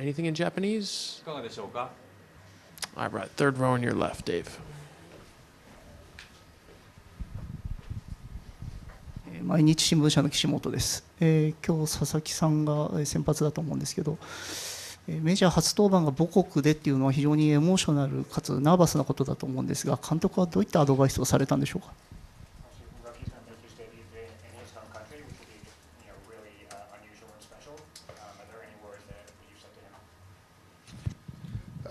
Anything in Japanese? いかがでしょうか。 All right, third row on your left, Dave. 毎日新聞社の岸本です。今日佐々木さんが先発だと思うんですけど、メジャー初登板が母国でっていうのは非常にエモーショナルかつナーバスなことだと思うんですが、監督はどういったアドバイスをされたんでしょうか。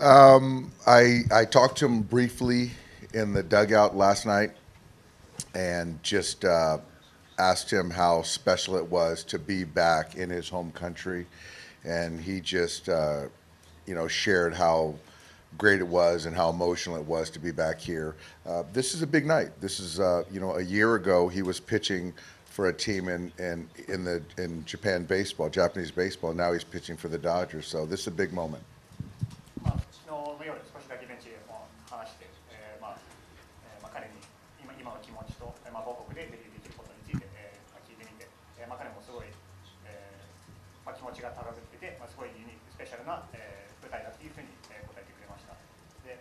I talked to him briefly in the dugout last night and just asked him how special it was to be back in his home country. And he just, shared how great it was and how emotional it was to be back here. This is a big night. This is, a year ago he was pitching for a team in Japan baseball, Japanese baseball. Now he's pitching for the Dodgers. So this is a big moment. 彼に今の気持ちと母国でデビューできることについて聞いてみて、彼もすごい気持ちが高ぶってて、すごいユニークスペシャルな舞台だというふうに答えてくれました。で、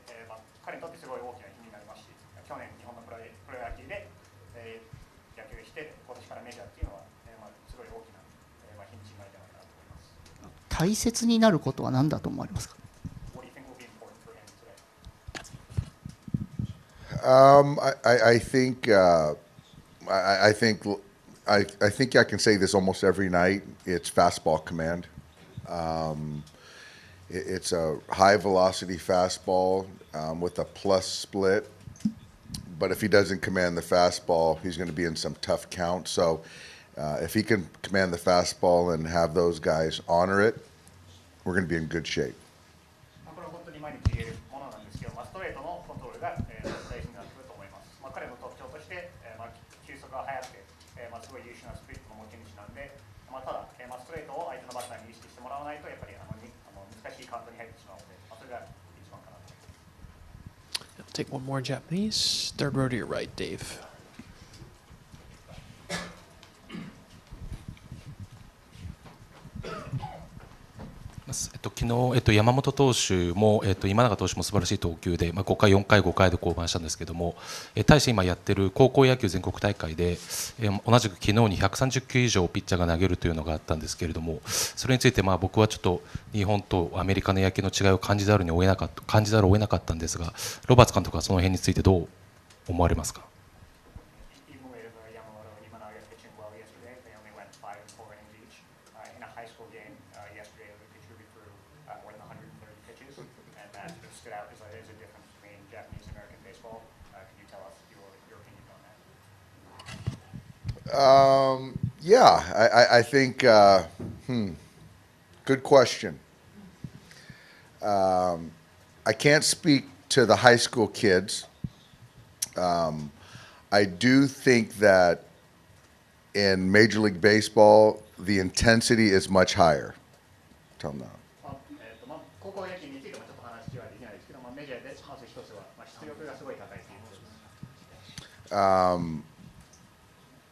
彼にとってすごい大きな日になりますし、去年日本のプロ野球で野球して、今年からメジャーっていうのはすごい大きな日にちになるんじゃないかなと思います。大切になることは何だと思われますか。I think I can say this almost every night. It's fastball command. It's a high velocity fastball with a plus split. But if he doesn't command the fastball, he's going to be in some tough count. So if he can command the fastball and have those guys honor it, we're going to be in good shape. すごい優秀なスプリットの持ち主なんで、ただストレートを相手のバッターに意識してもらわないとやっぱり難しいカウントに入ってしまうので、それが一番かなと。I'll take one more Japanese. Third row to your right, Dave. 昨日、山本投手も、今永投手も素晴らしい投球で、5回、4回、5回で降板したんですけども、対して今やってる高校野球全国大会で、同じく昨日に130球以上ピッチャーが投げるというのがあったんですけれども、それについて僕はちょっと日本とアメリカの野球の違いを感じざるを得なかったんですが、ロバーツ監督はその辺についてどう思われますか。I think, good question. I can't speak to the high school kids. I do think that in Major League Baseball, the intensity is much higher. Tell them that.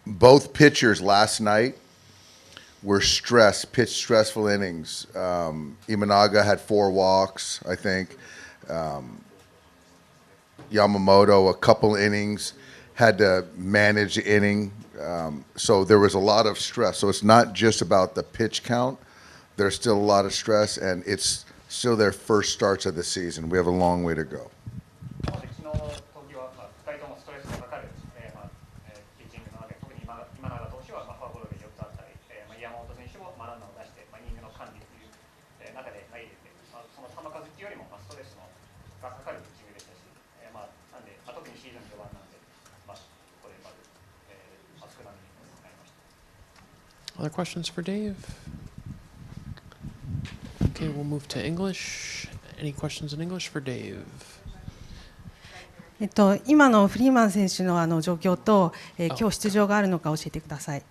Both pitchers last night were pitched stressful innings. Imanaga had 4 walks, I think. Yamamoto, a couple innings, had to manage the inning. So there was a lot of stress. So it's not just about the pitch count. There's still a lot of stress, and it's still their first starts of the season. We have a long way to go. がかかるピッチングでしたし、なんで、特にシーズン序盤なんで、ここでまず、少なめになりました。Other questions for Dave? Okay, we'll move to English. Any questions in English for Dave? 今のフリーマン選手の状況と、今日出場があるのか教えてください。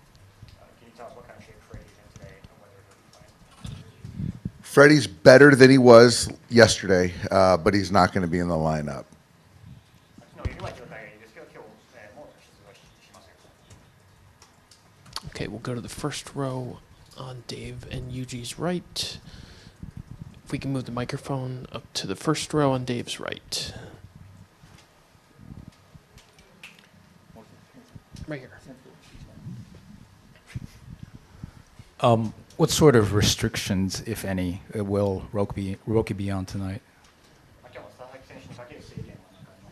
Freddie's better than he was yesterday, but he's not going to be in the lineup. Okay, we'll go to the first row on Dave and Yuji's right. If we can move the microphone up to the first row on Dave's right. Right here. What sort of restrictions, if any, will Roki be on tonight? まあ今日も佐々木選手にかける制限は何かありま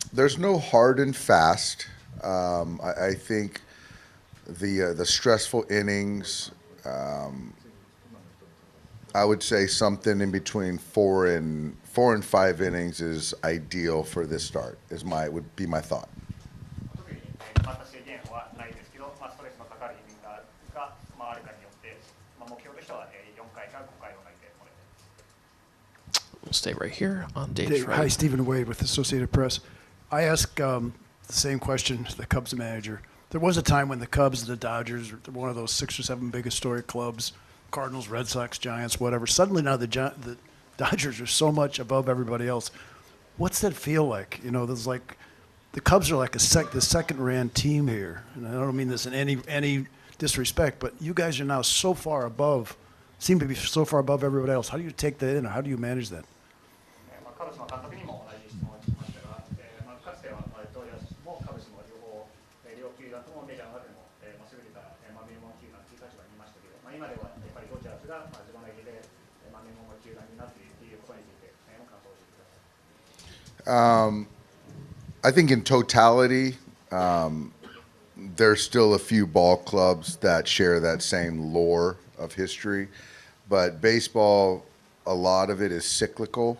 すか？ There's no hard and fast. I think the stressful innings, I would say something in between 4 and 5 innings is ideal for this start. Would be my thought. 特にまた制限はないですけど、まあストレスのかかるイニングがまああるかによって、まあ目標としては4回から5回を投げてもらいたい。 We'll stay right here on Dave's Dave, hi, right. Stephen Wade with Associated Press. I ask the same question to the Cubs manager. There was a time when the Cubs and the Dodgers were one of those 6 or 7 big historic clubs, Cardinals, Red Sox, Giants, whatever. Suddenly now the Dodgers are so much above everybody else. What's that feel like? You know, there's like the Cubs are like the second-ran team here, and I don't mean this in any disrespect, but you guys are now so far above, seem to be so far above everybody else. How do you take that in? Or how do you manage that? まあカブスの監督にも同じ質問をしましたが、まあかつてはドジャースもカブスも両球団ともメジャーの中でもまあ優れたまあ名門球団という立場にいましたけど、まあ今ではやっぱりドジャースがまあ自分だけでまあ名門の球団になっているということについての感想を教えてください。I think in totality, there's still a few ball clubs that share that same lore of history, but baseball, a lot of it is cyclical,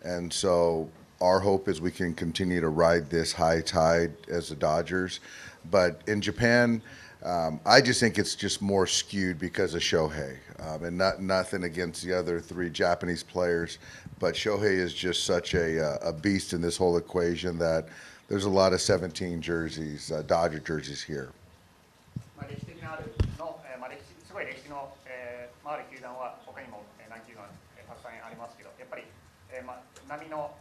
and so our hope is we can continue to ride this high tide as the Dodgers. But in Japan, I just think it's just more skewed because of Shohei, and nothing against the other 3 Japanese players, but Shohei is just such a beast in this whole equation that there's a lot of 17 jerseys, Dodger jerseys here. まあ歴史的なあるの、まあすごい歴史の、まあある球団は他にも何球団たくさんありますけど、やっぱり、まあ波の、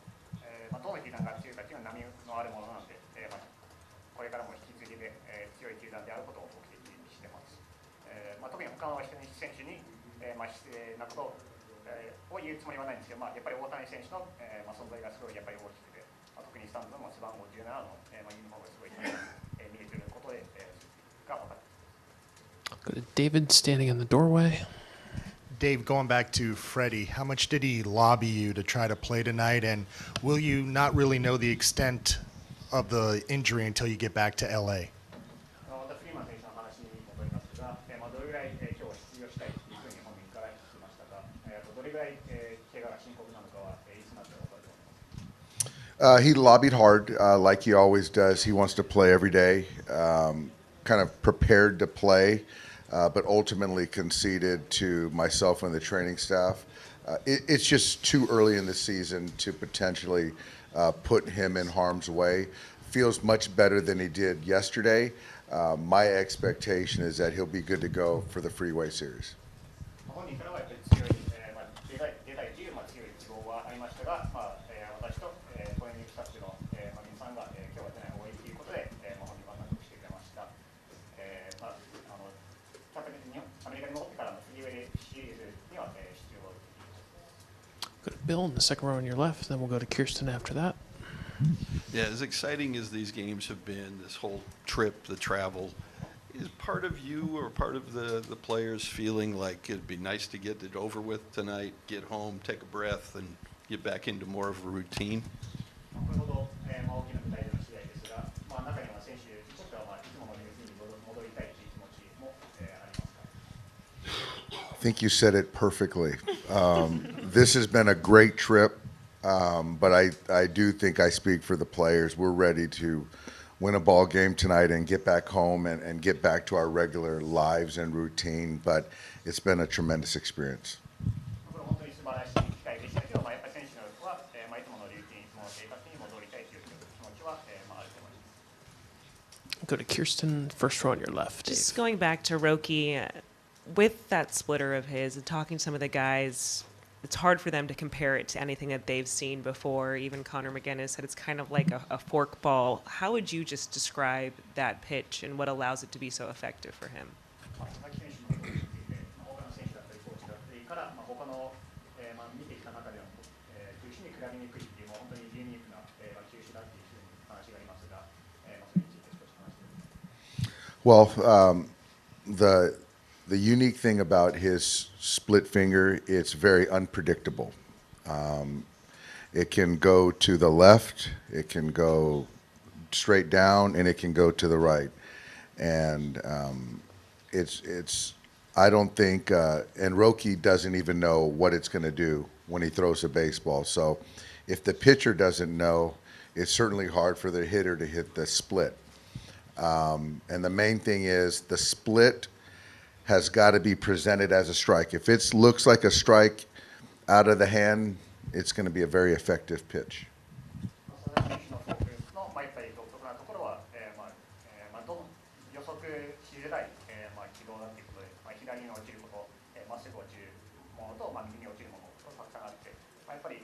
まあどの球団が強いかというのは波のあるものなので、まあこれからも引き継ぎで、強い球団であることを目的にしてます。まあ特に他の選手に、まあ失礼なことを言うつもりはないんですけど、まあやっぱり大谷選手の、まあ存在がすごいやっぱり大きくて、まあ特にスタンドの背番号17の、まあユニフォームがすごい、見えていることで、が分かって。 Go to David standing in the doorway. Dave, going back to Freddie, how much did he lobby you to try to play tonight? And will you not really know the extent of the injury until you get back to LA? またフリーマン選手の話に戻りますが、まあどれぐらい今日は出場したいというふうに本人から聞きましたが、どれぐらい怪我が深刻なのかはいつになったら分かると思います。 He lobbied hard, like he always does. He wants to play every day, kind of prepared to play, but ultimately conceded to myself and the training staff. It's just too early in the season to potentially put him in harm's way. Feels much better than he did yesterday. My expectation is that he'll be good to go for the Freeway Series. 本人からはやっぱり強い、まあ出たいという強い希望はありましたが、まあ私とトレーニングスタッフの皆さんが今日は出ない方がいいということで、本人は納得してくれました。まあ昨年アメリカに戻ってからのフリーウェイシリーズには出場できます。 Go to Bill in the second row on your left. Then we'll go to Kirsten after that. Yeah, as exciting as these games have been, this whole trip, the travel, is part of you or part of the players feeling like it'd be nice to get it over with tonight, get home, take a breath, and get back into more of a routine? これほど、まあ、大きな舞台での試合ですが、まあ、中には選手にとっては、まあ、いつものレースに戻りたいという気持ちも、ありますか？ I think you said it perfectly. This has been a great trip, but I do think I speak for the players. We're ready to win a ball game tonight and get back home and get back to our regular lives and routine, but it's been a tremendous experience. これ本当に素晴らしい機会でしたけど、まあ、やっぱり選手は、まあ、いつものルーティン、いつもの生活に戻りたいという気持ちは、まあ、あると思います。 Go to Kirsten, first row on your left. Just Dave. going back to Roki, with that splitter of his and talking to some of the guys, it's hard for them to compare it to anything that they've seen before. Even Connor McGinnis said it's kind of like a fork ball. How would you just describe that pitch and what allows it to be so effective for him? まあ、佐々木選手の振られにくいっていうもう本当にユニークな球種だっていう話がありますが、それについて少し話してください。Well, the unique thing about his split finger, it's very unpredictable. It can go to the left, it can go straight down, and it can go to the right. And it's I don't think, and Roki doesn't even know what it's going to do when he throws a baseball. So if the pitcher doesn't know, it's certainly hard for the hitter to hit the split. And the main thing is the split has got to be presented as a strike. If it looks like a strike out of the hand, it's going to be a very effective pitch. 佐々木選手のフォークのやっぱり独特なところは、予測しづらい、軌道だということで、左に落ちること、まっすぐ落ちるものと、右に落ちるものとたくさんあって、やっぱり、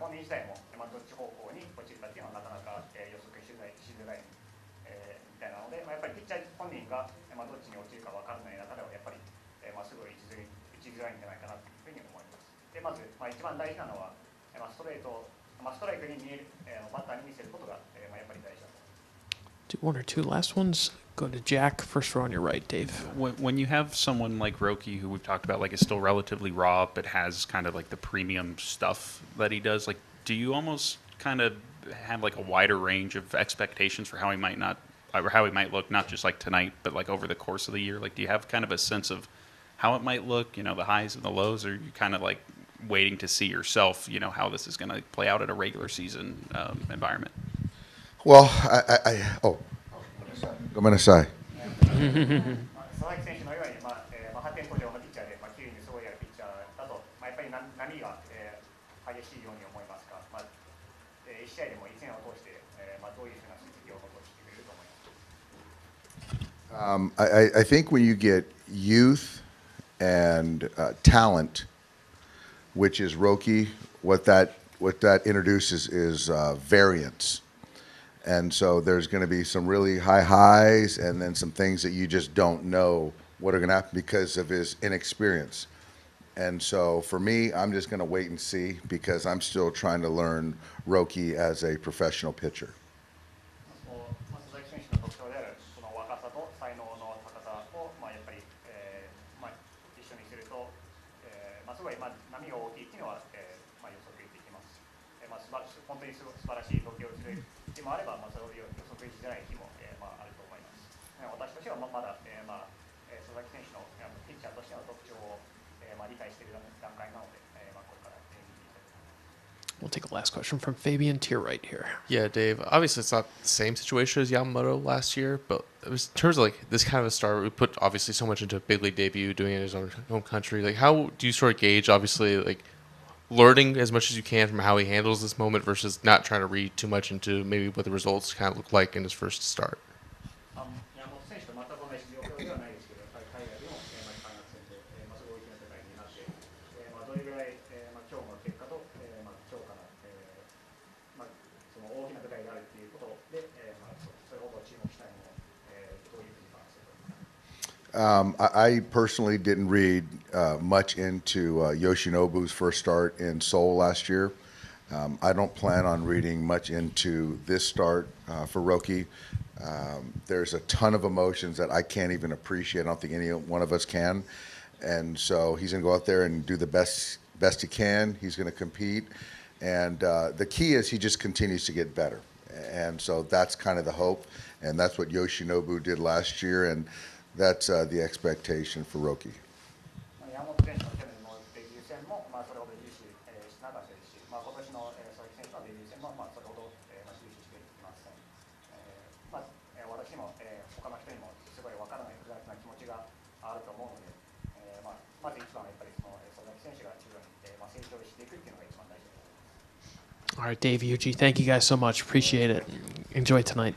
本人自体も、どっち方向に落ちるかっていうのはなかなか、予測しづらい、みたいなので、やっぱりピッチャー本人が、どっちに落ちるか分からない中ではやっぱり、まっすぐ打ちづらいんじゃないかなというふうに思います。でまず、一番大事なのは、ストレート、ストライクに見える、バッターに見せることが、やっぱり大事だと。Do one or two last ones. Go to Jack. First row on your right, Dave. When you have someone like Roki, who we've talked about, like is still relatively raw, but has kind of like the premium stuff that he does, like, do you almost kind of have like a wider range of expectations for how he might look, not just like tonight, but like over the course of the year? Like, do you have kind of a sense of how it might look, you know, the highs and the lows, or are you kind of like waiting to see yourself, you know, how this is going to play out in a regular season environment? Well,ごめんなさい。佐々木選手のように、発展途上のピッチャーで、球威にすごいあるピッチャーだと、やっぱり波が、激しいように思いますが、1試合でも1年を通して、どういうふうな成績を残してくれると思いますか。I think when you get youth and talent, which is Roki, what that introduces is variance. And so there's going to be some really high highs and then some things that you just don't know what are going to happen because of his inexperience. And so for me, I'm just going to wait and see because I'm still trying to learn Roki as a professional pitcher. 佐々木選手の特徴であるその若さと才能の高さを、やっぱり、一緒にすると、すごい、波が大きいっていうのは、予測できます。本当に素晴らしい投球をする日もあれば、それを予測しづらい日も、あると思います。私としてはまだ、佐々木選手のピッチャーとしての特徴を、理解している段階なので、これから、見ていきたいと思います。We'll take a last question from Fabian to your right here. Yeah, Dave. Obviously, it's not the same situation as Yamamoto last year, but it was, in terms of like this kind of a start, we put obviously so much into a big league debut, doing it in his own home country. Like, how do you sort of gauge, obviously, like learning as much as you can from how he handles this moment versus not trying to read too much into maybe what the results kind of look like in his first start? 山本選手と全く同じ状況ではないですけど、やっぱり海外でも、開幕戦で、すごい大きな世界になって、どれぐらい、今日の結果と、今日から、その大きな舞台であるということで、それほど注目したいもの、どういうふうに話してください。I personally didn't read much into Yoshinobu's first start in Seoul last year. I don't plan on reading much into this start for Roki. There's a ton of emotions that I can't even appreciate. I don't think any one of us can. And so he's going to go out there and do the best he can. He's going to compete. And the key is he just continues to get better. And so that's kind of the hope. And that's what Yoshinobu did last year. And that's the expectation for Roki. 山本選手の去年のデビュー戦も、それほど重視しなかったですし、今年の佐々木選手のデビュー戦も、それほど重視していません。私も、他の人にもすごい分からない複雑な気持ちがあると思うので、まず一番はやっぱりその佐々木選手が中央に、成長していくっていうのが一番大事だと思います。All right, Dave, Yuji, thank you guys so much. Appreciate it. Enjoy tonight.